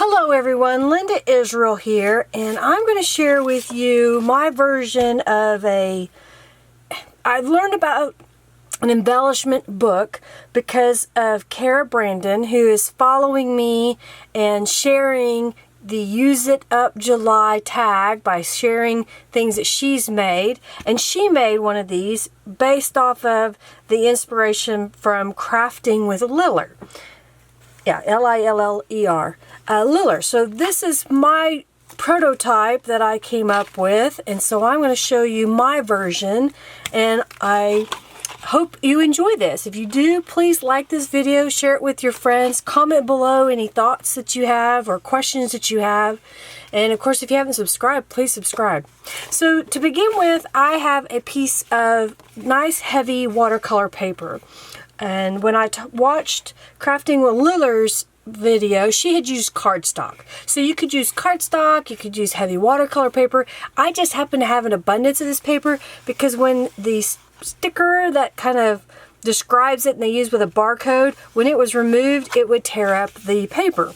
Hello everyone, Linda Israel here, and I'm going to share with you my version of I learned about an embellishment book because of Cara Brandon, who is following me and sharing the useitupjuly tag by sharing things that she's made. And she made one of these based off of the inspiration from CraftingwithLiller. Yeah, L-I-L-L-E-R. Liller. So this is my prototype that I came up with, and so I'm going to show you my version, and I hope you enjoy this. If you do, please like this video, share it with your friends, comment below any thoughts that you have or questions that you have, and of course if you haven't subscribed, please subscribe. So to begin with, I have a piece of nice heavy watercolor paper. And when I watched CraftingwithLiller's video, she had used cardstock. So you could use cardstock, you could use heavy watercolor paper. I just happen to have an abundance of this paper because when the sticker that kind of describes it and they use with a barcode, when it was removed, it would tear up the paper.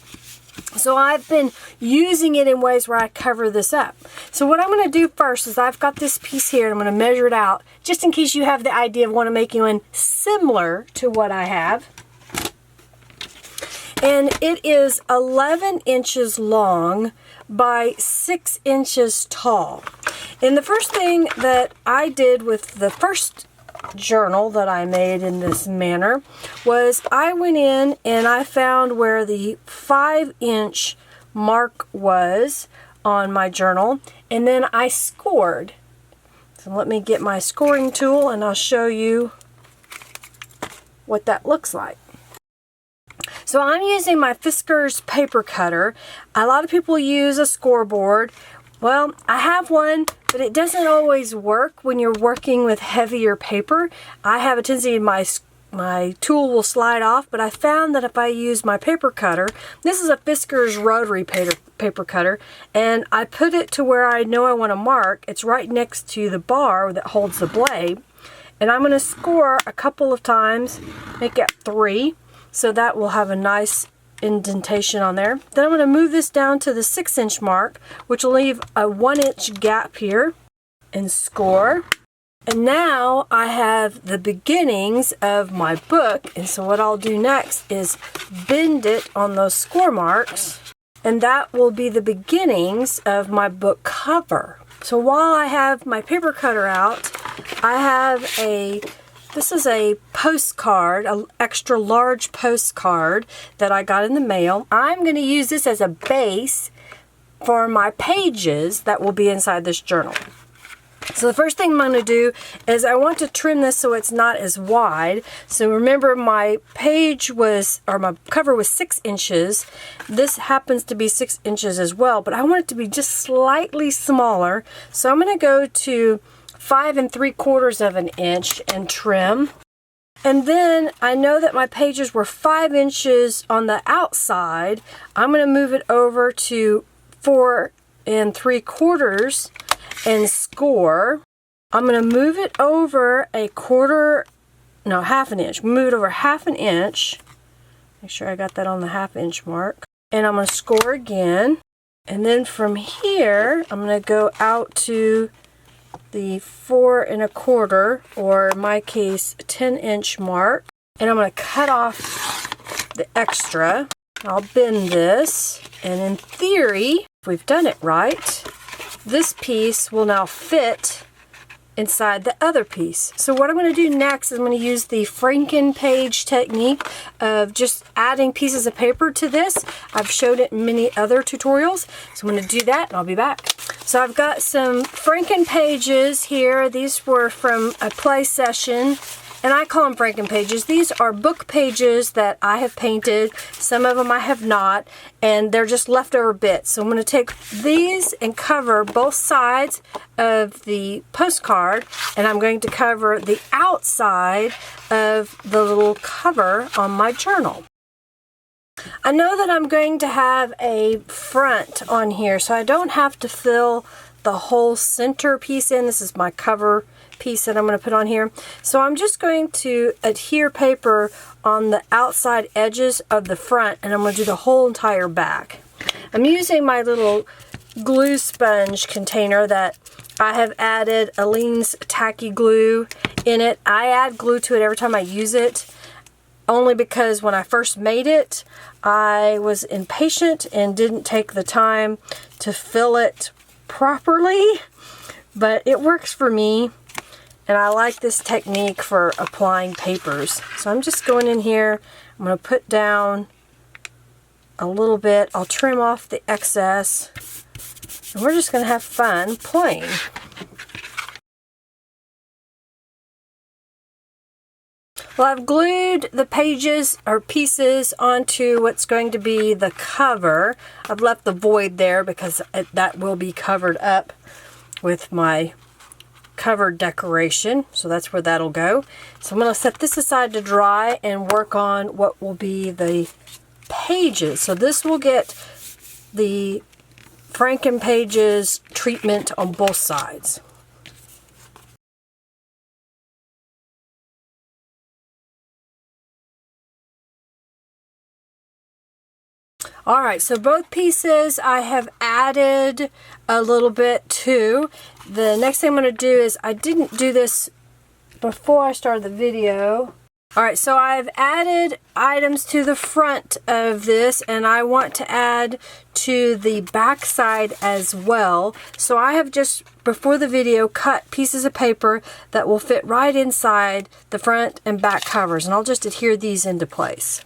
So I've been using it in ways where I cover this up. So what I'm going to do first is I've got this piece here and I'm going to measure it out just in case you have the idea of want to make one similar to what I have. And it is 11 inches long by 6 inches tall. And the first thing that I did with the first journal that I made in this manner was I went in and I found where the 5-inch mark was on my journal, and then I scored. So let me get my scoring tool and I'll show you what that looks like. So I'm using my Fiskars paper cutter. A lot of people use a scoreboard. Well, I have one, but it doesn't always work when you're working with heavier paper. I have a tendency my tool will slide off, but I found that if I use my paper cutter, this is a Fiskars rotary paper cutter, and I put it to where I know I want to mark. It's right next to the bar that holds the blade, and I'm going to score a couple of times, make it 3, so that will have a nice indentation on there. Then I'm going to move this down to the 6-inch mark, which will leave a 1-inch gap here, and score. And now I have the beginnings of my book, and so what I'll do next is bend it on those score marks, and that will be the beginnings of my book cover. So while I have my paper cutter out, I have this is a postcard, an extra large postcard that I got in the mail. I'm going to use this as a base for my pages that will be inside this journal. So the first thing I'm going to do is I want to trim this so it's not as wide. So remember my my cover was 6 inches. This happens to be 6 inches as well, but I want it to be just slightly smaller. So I'm going to go to 5 3/4 of an inch and trim. And then I know that my pages were 5 inches on the outside. I'm going to move it over to 4 3/4 and score. I'm going to move it over half an inch. Move it over half an inch. Make sure I got that on the half-inch mark. And I'm going to score again. And then from here, I'm going to go out to the 4 1/4, or in my case 10-inch mark, and I'm going to cut off the extra. I'll bend this, and in theory, if we've done it right, this piece will now fit inside the other piece. So what I'm going to do next is I'm going to use the Franken page technique of just adding pieces of paper to this. I've showed it in many other tutorials, so I'm going to do that and I'll be back. So I've got some Franken pages here. These were from a play session, and I call them Franken pages. These are book pages that I have painted. Some of them I have not, and they're just leftover bits. So I'm going to take these and cover both sides of the postcard, and I'm going to cover the outside of the little cover on my journal. I know that I'm going to have a front on here, so I don't have to fill the whole center piece in. This is my cover piece that I'm going to put on here. So I'm just going to adhere paper on the outside edges of the front, and I'm going to do the whole entire back. I'm using my little glue sponge container that I have added Aleene's tacky glue in it. I add glue to it every time I use it, only because when I first made it, I was impatient and didn't take the time to fill it properly, but it works for me, and I like this technique for applying papers. So I'm just going in here, I'm going to put down a little bit, I'll trim off the excess, and we're just going to have fun playing. Well, I've glued the pages or pieces onto what's going to be the cover. I've left the void there because that will be covered up with my cover decoration. So that's where that'll go. So I'm going to set this aside to dry and work on what will be the pages. So this will get the Franken pages treatment on both sides. Alright, so both pieces I have added a little bit to. The next thing I'm going to do is, I didn't do this before I started the video. Alright, so I've added items to the front of this, and I want to add to the back side as well. So I have just, before the video, cut pieces of paper that will fit right inside the front and back covers, and I'll just adhere these into place.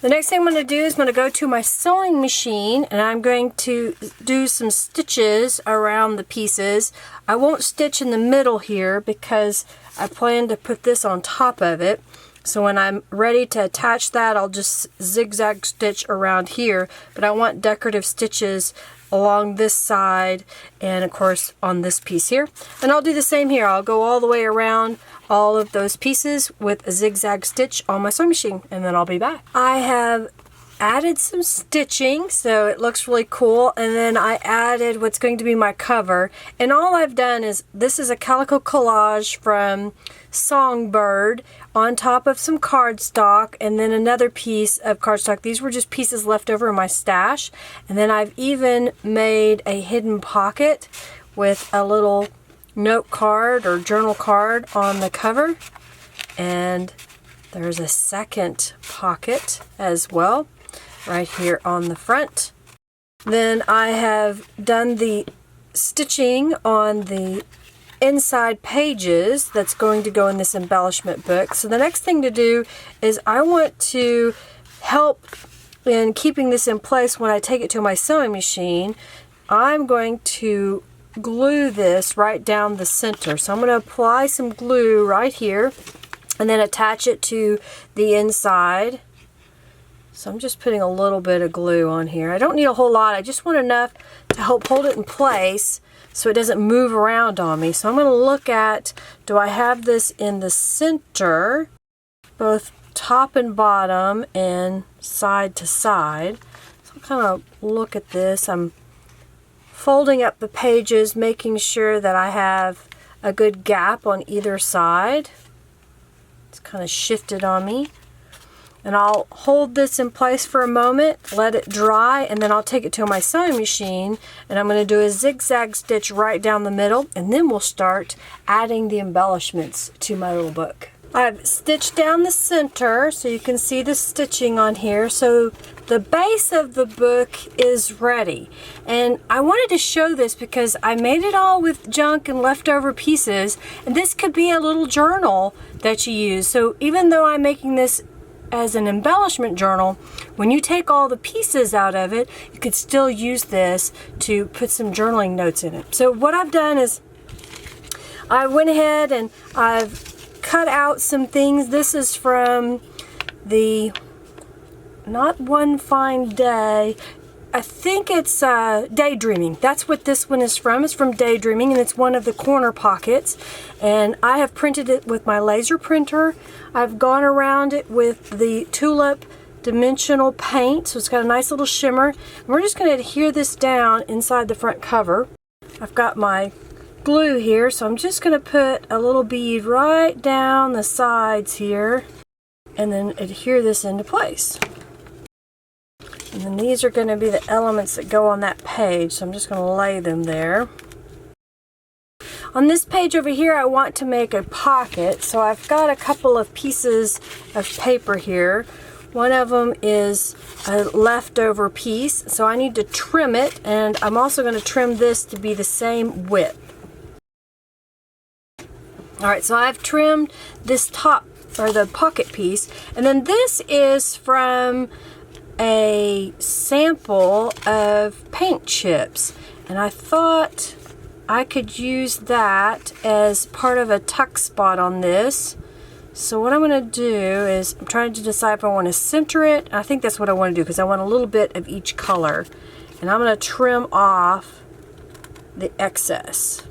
The next thing I'm going to do is I'm going to go to my sewing machine, and I'm going to do some stitches around the pieces. I won't stitch in the middle here because I plan to put this on top of it. So when I'm ready to attach that, I'll just zigzag stitch around here. But I want decorative stitches along this side and of course on this piece here. And I'll do the same here. I'll go all the way around all of those pieces with a zigzag stitch on my sewing machine, and then I'll be back. I have added some stitching so it looks really cool, and then I added what's going to be my cover, and all I've done is, this is a Calico collage from Songbird on top of some cardstock and then another piece of cardstock. These were just pieces left over in my stash, and then I've even made a hidden pocket with a little note card or journal card on the cover, and there's a second pocket as well right here on the front. Then I have done the stitching on the inside pages that's going to go in this embellishment book. So the next thing to do is I want to help in keeping this in place when I take it to my sewing machine. I'm going to glue this right down the center. So I'm going to apply some glue right here and then attach it to the inside. So I'm just putting a little bit of glue on here. I don't need a whole lot. I just want enough to help hold it in place so it doesn't move around on me. So I'm going to look at, do I have this in the center, both top and bottom and side to side? So I'll kind of look at this. I'm folding up the pages, making sure that I have a good gap on either side. It's kind of shifted on me. And I'll hold this in place for a moment, let it dry, and then I'll take it to my sewing machine, and I'm going to do a zigzag stitch right down the middle, and then we'll start adding the embellishments to my little book. I've stitched down the center so you can see the stitching on here. So the base of the book is ready, and I wanted to show this because I made it all with junk and leftover pieces, and this could be a little journal that you use. So even though I'm making this as an embellishment journal, when you take all the pieces out of it, you could still use this to put some journaling notes in it. So what I've done is I went ahead and I've cut out some things. This is from the Not One Fine Day. I think it's Daydreaming. That's what this one is from. It's from Daydreaming, and it's one of the corner pockets. And I have printed it with my laser printer. I've gone around it with the Tulip dimensional paint, so it's got a nice little shimmer. And we're just going to adhere this down inside the front cover. I've got my glue here, so I'm just going to put a little bead right down the sides here and then adhere this into place. And then these are going to be the elements that go on that page, so I'm just going to lay them there. On this page over here, I want to make a pocket, so I've got a couple of pieces of paper here. One of them is a leftover piece, so I need to trim it, and I'm also going to trim this to be the same width. Alright, so I've trimmed this top, or the pocket piece, and then this is from a sample of paint chips, and I thought I could use that as part of a tuck spot on this. So what I'm going to do is, I'm trying to decide if I want to center it. I think that's what I want to do because I want a little bit of each color. And I'm going to trim off the excess.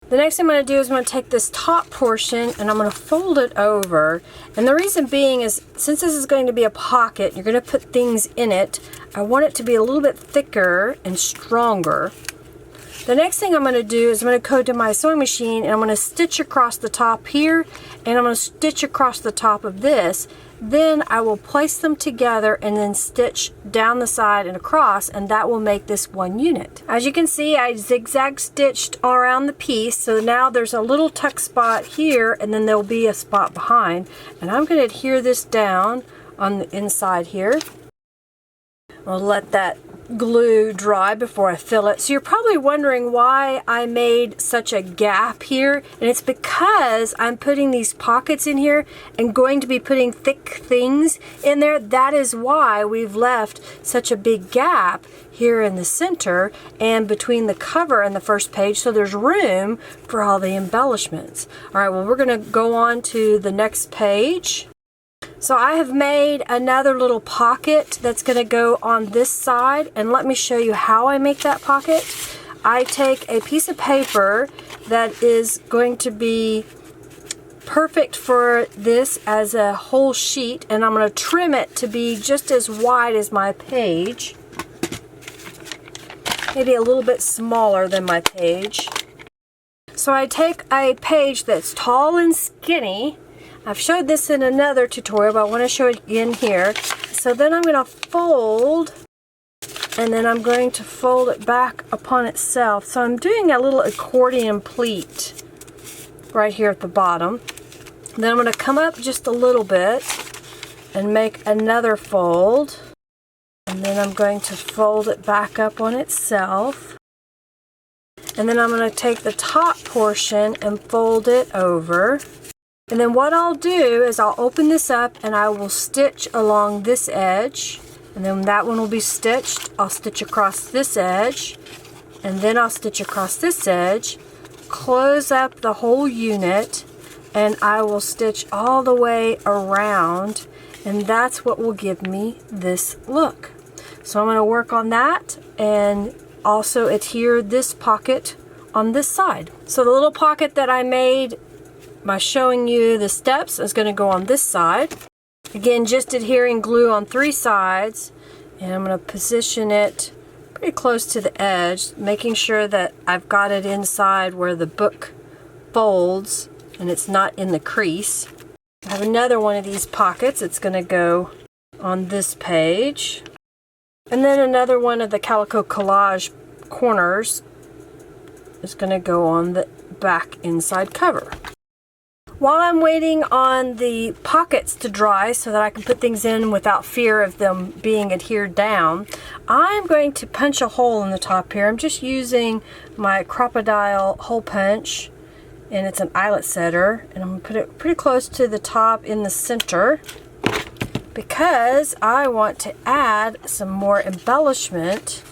The next thing I'm going to do is I'm going to take this top portion and I'm going to fold it over. And the reason being is, since this is going to be a pocket, you're going to put things in it, I want it to be a little bit thicker and stronger. The next thing I'm going to do is I'm going to go to my sewing machine and I'm going to stitch across the top here, and I'm going to stitch across the top of this. Then I will place them together and then stitch down the side and across, and that will make this one unit. As you can see, I zigzag stitched around the piece, so now there's a little tuck spot here and then there'll be a spot behind. And I'm going to adhere this down on the inside here. I'll let that glue dry before I fill it. So you're probably wondering why I made such a gap here, and it's because I'm putting these pockets in here and going to be putting thick things in there. That is why we've left such a big gap here in the center and between the cover and the first page, so there's room for all the embellishments. All right, well, we're going to go on to the next page. So I have made another little pocket that's going to go on this side, and let me show you how I make that pocket. I take a piece of paper that is going to be perfect for this as a whole sheet, and I'm going to trim it to be just as wide as my page, maybe a little bit smaller than my page. So I take a page that's tall and skinny. I've showed this in another tutorial, but I want to show it again here. So then I'm going to fold, and then I'm going to fold it back upon itself. So I'm doing a little accordion pleat right here at the bottom. Then I'm going to come up just a little bit and make another fold. And then I'm going to fold it back up on itself. And then I'm going to take the top portion and fold it over. And then what I'll do is I'll open this up and I will stitch along this edge, and then that one will be stitched. I'll stitch across this edge, and then I'll stitch across this edge, close up the whole unit, and I will stitch all the way around, and that's what will give me this look. So I'm going to work on that and also adhere this pocket on this side. So the little pocket that I made by showing you the steps is going to go on this side. Again, just adhering glue on 3 sides, and I'm going to position it pretty close to the edge, making sure that I've got it inside where the book folds and it's not in the crease. I have another one of these pockets. It's going to go on this page, and then another one of the Calico Collage corners is going to go on the back inside cover. While I'm waiting on the pockets to dry so that I can put things in without fear of them being adhered down, I'm going to punch a hole in the top here. I'm just using my crocodile hole punch, and it's an eyelet setter, and I'm going to put it pretty close to the top in the center because I want to add some more embellishment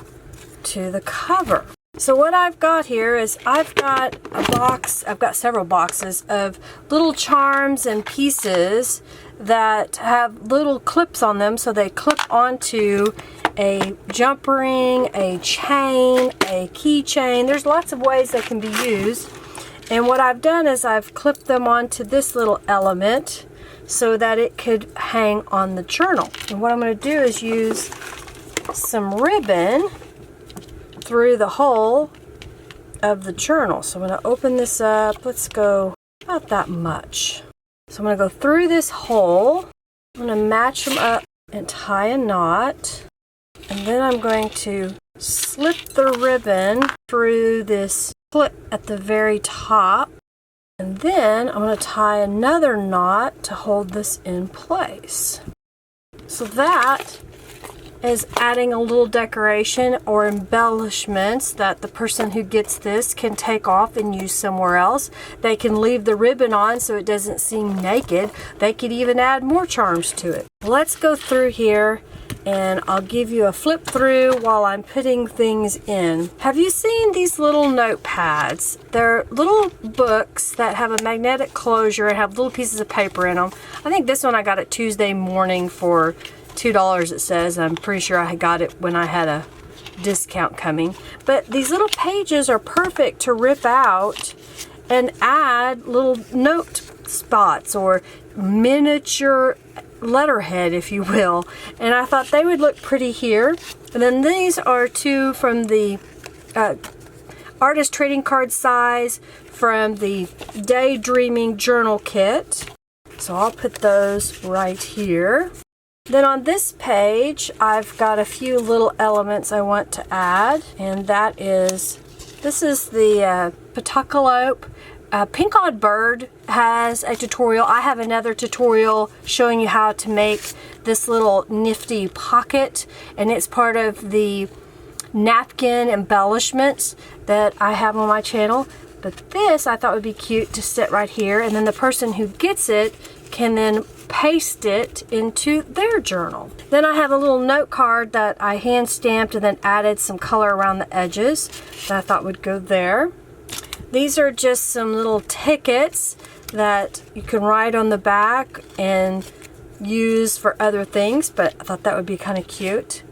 to the cover. So what I've got here is I've got a box, I've got several boxes of little charms and pieces that have little clips on them, so they clip onto a jump ring, a chain, a keychain. There's lots of ways they can be used. And what I've done is I've clipped them onto this little element so that it could hang on the journal. And what I'm going to do is use some ribbon through the hole of the journal. So I'm going to open this up. Let's go about that much. So I'm going to go through this hole. I'm going to match them up and tie a knot. And then I'm going to slip the ribbon through this clip at the very top. And then I'm going to tie another knot to hold this in place. So that is adding a little decoration or embellishments that the person who gets this can take off and use somewhere else. They can leave the ribbon on so it doesn't seem naked. They could even add more charms to it. Let's go through here and I'll give you a flip through while I'm putting things in. Have you seen these little notepads? They're little books that have a magnetic closure and have little pieces of paper in them. I think this one I got it Tuesday morning for $2 it says. I'm pretty sure I got it when I had a discount coming. But these little pages are perfect to rip out and add little note spots or miniature letterhead, if you will. And I thought they would look pretty here. And then these are two from the artist trading card size from the Daydreaming Journal Kit. So I'll put those right here. Then on this page, I've got a few little elements I want to add, and that is, this is the Watercolor. Pink Odd Bird has a tutorial. I have another tutorial showing you how to make this little nifty pocket, and it's part of the napkin embellishments that I have on my channel. But this I thought would be cute to sit right here, and then the person who gets it can then paste it into their journal. Then I have a little note card that I hand stamped and then added some color around the edges that I thought would go there. These are just some little tickets that you can write on the back and use for other things, but I thought that would be kind of cute.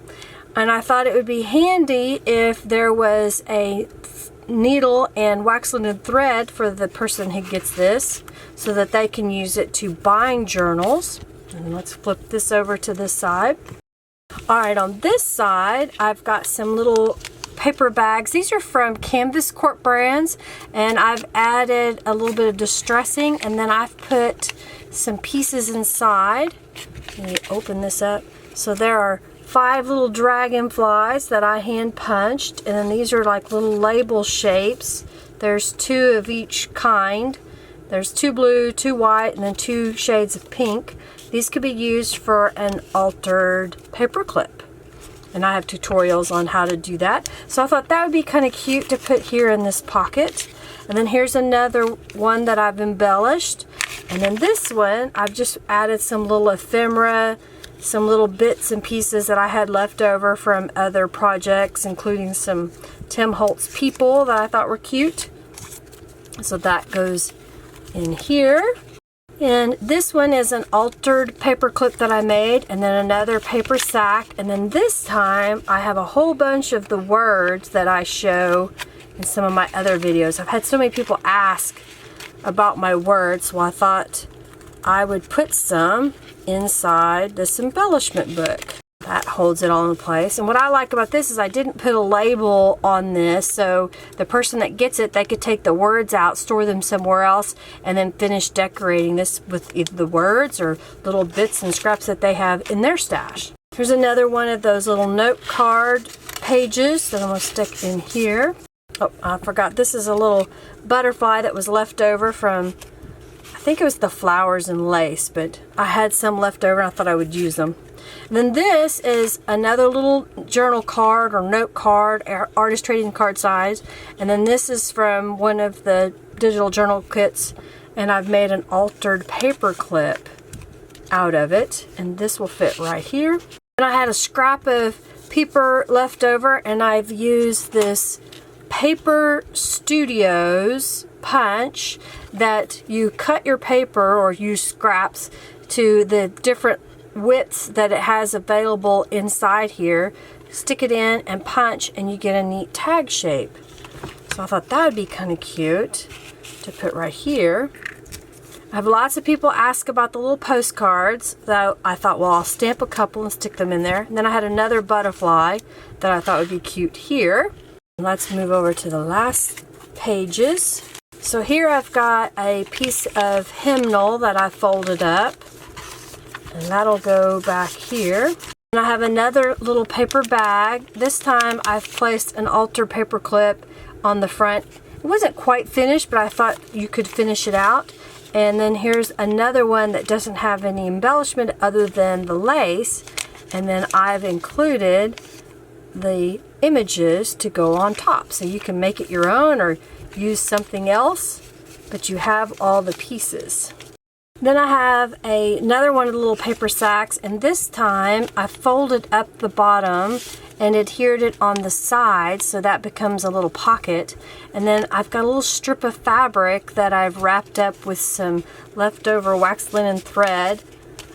And I thought it would be handy if there was a needle and wax linen thread for the person who gets this so that they can use it to bind journals. And let's flip this over to this side. Alright, on this side I've got some little paper bags. These are from Canvas Corp brands, and I've added a little bit of distressing, and then I've put some pieces inside. Let me open this up. So there are 5 little dragonflies that I hand punched, and then these are like little label shapes. There's 2 of each kind. There's 2 blue, 2 white, and then 2 shades of pink. These could be used for an altered paper clip, and I have tutorials on how to do that. So I thought that would be kind of cute to put here in this pocket. And then here's another one that I've embellished. And then this one, I've just added some little ephemera, some little bits and pieces that I had left over from other projects, including some Tim Holtz people that I thought were cute. So that goes in here. And this one is an altered paper clip that I made, and then another paper sack, and then this time I have a whole bunch of the words that I show in some of my other videos. I've had so many people ask about my words, so I thought I would put some inside this embellishment book. That holds it all in place. And what I like about this is I didn't put a label on this, so the person that gets it, they could take the words out, store them somewhere else, and then finish decorating this with either the words or little bits and scraps that they have in their stash. Here's another one of those little note card pages that I'm going to stick in here. Oh, I forgot. This is a little butterfly that was left over from, I think it was the flowers and lace, but I had some left over and I thought I would use them. And then this is another little journal card or note card, artist trading card size. And then this is from one of the digital journal kits, and I've made an altered paper clip out of it. And this will fit right here. And I had a scrap of paper left over, and I've used this Paper Studios punch that you cut your paper or use scraps to the different widths that it has available inside here. Stick it in and punch, and you get a neat tag shape. So I thought that would be kind of cute to put right here. I have lots of people ask about the little postcards, so I thought, well, I'll stamp a couple and stick them in there. And then I had another butterfly that I thought would be cute here. Let's move over to the last pages. So here I've got a piece of hymnal that I folded up. And that'll go back here. And I have another little paper bag. This time I've placed an altar paper clip on the front. It wasn't quite finished, but I thought you could finish it out. And then here's another one that doesn't have any embellishment other than the lace. And then I've included the images to go on top. So you can make it your own or use something else, but you have all the pieces. Then I have another one of the little paper sacks, and this time I folded up the bottom and adhered it on the side so that becomes a little pocket. And then I've got a little strip of fabric that I've wrapped up with some leftover waxed linen thread.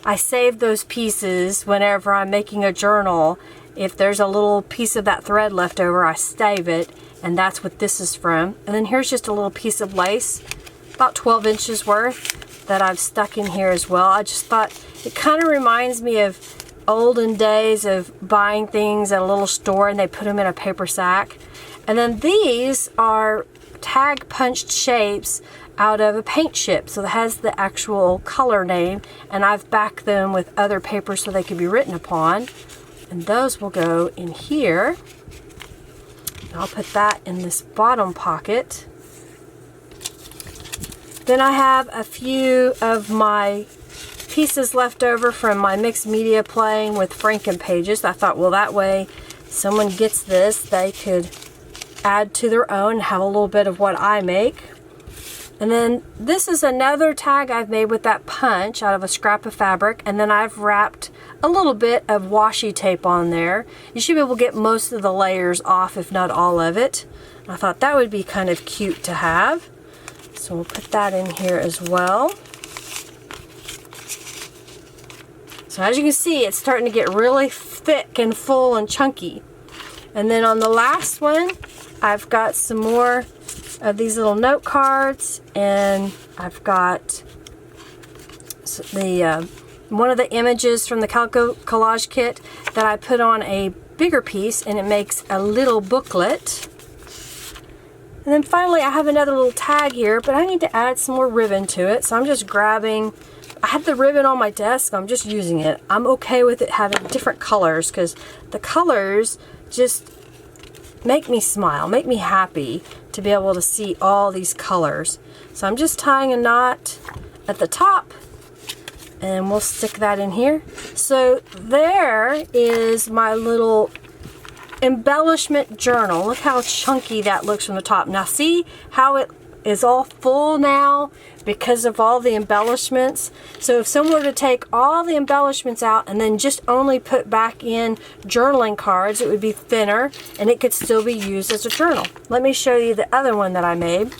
I save those pieces whenever I'm making a journal. If there's a little piece of that thread left over, I save it, and that's what this is from. And then here's just a little piece of lace, about 12 inches worth, that I've stuck in here as well. I just thought it kind of reminds me of olden days of buying things at a little store and they put them in a paper sack. And then these are tag punched shapes out of a paint chip, so it has the actual color name, and I've backed them with other paper so they could be written upon. And those will go in here. I'll put that in this bottom pocket. Then I have a few of my pieces left over from my mixed media playing with Franken pages. I thought, well, that way someone gets this, they could add to their own and have a little bit of what I make. And then this is another tag I've made with that punch out of a scrap of fabric, and then I've wrapped a little bit of washi tape on there. You should be able to get most of the layers off, if not all of it. I thought that would be kind of cute to have. So we'll put that in here as well. So as you can see, it's starting to get really thick and full and chunky. And then on the last one, I've got some more of these little note cards, and I've got the one of the images from the Calico collage kit that I put on a bigger piece, and it makes a little booklet. And then finally I have another little tag here, but I need to add some more ribbon to it, so I'm just grabbing, I have the ribbon on my desk, I'm just using it. I'm okay with it having different colors because the colors just make me smile, make me happy to be able to see all these colors. So I'm just tying a knot at the top, and we'll stick that in here. So there is my little embellishment journal. Look how chunky that looks from the top. Now see how it is all full now because of all the embellishments. So if someone were to take all the embellishments out and then just only put back in journaling cards, it would be thinner and it could still be used as a journal. Let me show you the other one that I made.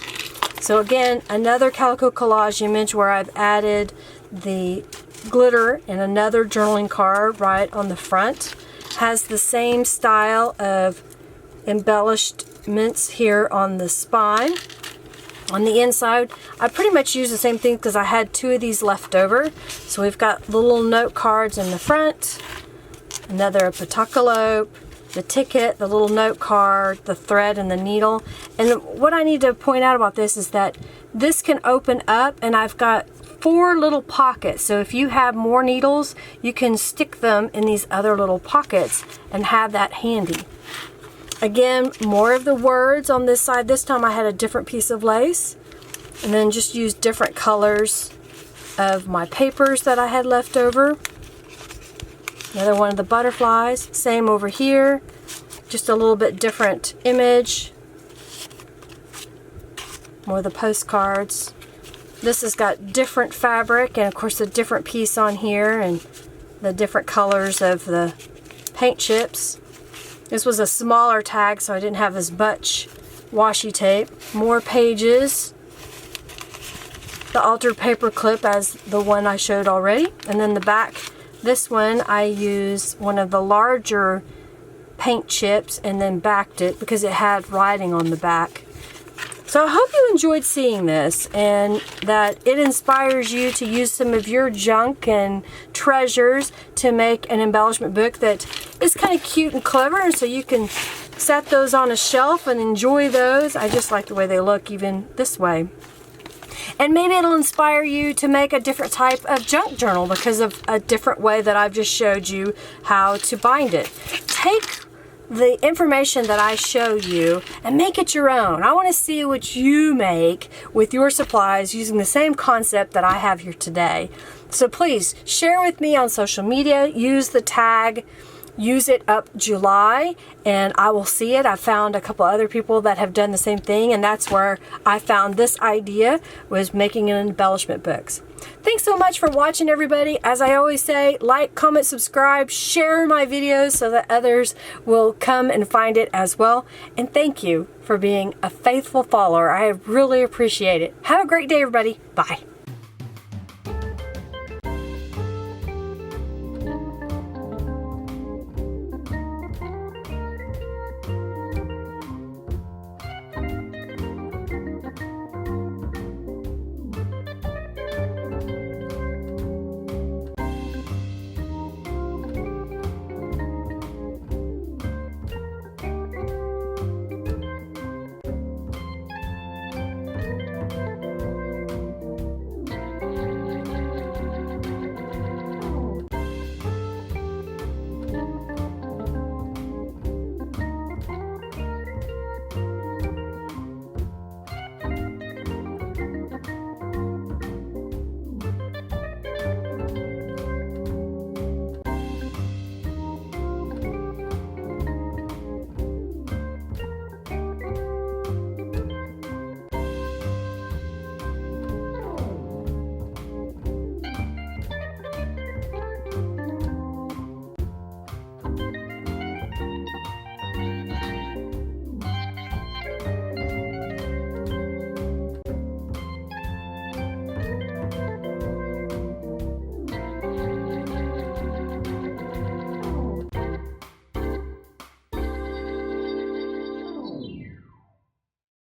So again, another Calico collage image where I've added the glitter and another journaling card right on the front. Has the same style of embellishments here on the spine. On the inside, I pretty much use the same thing because I had two of these left over. So we've got the little note cards in the front, another petalope, the ticket, the little note card, the thread, and the needle. And what I need to point out about this is that this can open up, and I've got 4 little pockets. So if you have more needles, you can stick them in these other little pockets and have that handy. Again, more of the words on this side. This time I had a different piece of lace, and then just used different colors of my papers that I had left over. Another one of the butterflies. Same over here, just a little bit different image. More of the postcards. This has got different fabric, and of course a different piece on here, and the different colors of the paint chips. This was a smaller tag, so I didn't have as much washi tape. More pages. The altered paper clip as the one I showed already. And then the back, this one I used one of the larger paint chips and then backed it because it had writing on the back. So I hope you enjoyed seeing this and that it inspires you to use some of your junk and treasures to make an embellishment book that is kind of cute and clever, and so you can set those on a shelf and enjoy those. I just like the way they look even this way. And maybe it'll inspire you to make a different type of junk journal because of a different way that I've just showed you how to bind it. Take the information that I show you and make it your own. I want to see what you make with your supplies using the same concept that I have here today. So please share with me on social media. Use the tag useitupjuly and I will see it. I found a couple other people that have done the same thing, and that's where I found this idea, was making an embellishment books. Thanks so much for watching, everybody. As I always say, like, comment, subscribe, share my videos so that others will come and find it as well. And thank you for being a faithful follower. I really appreciate it. Have a great day, everybody. Bye.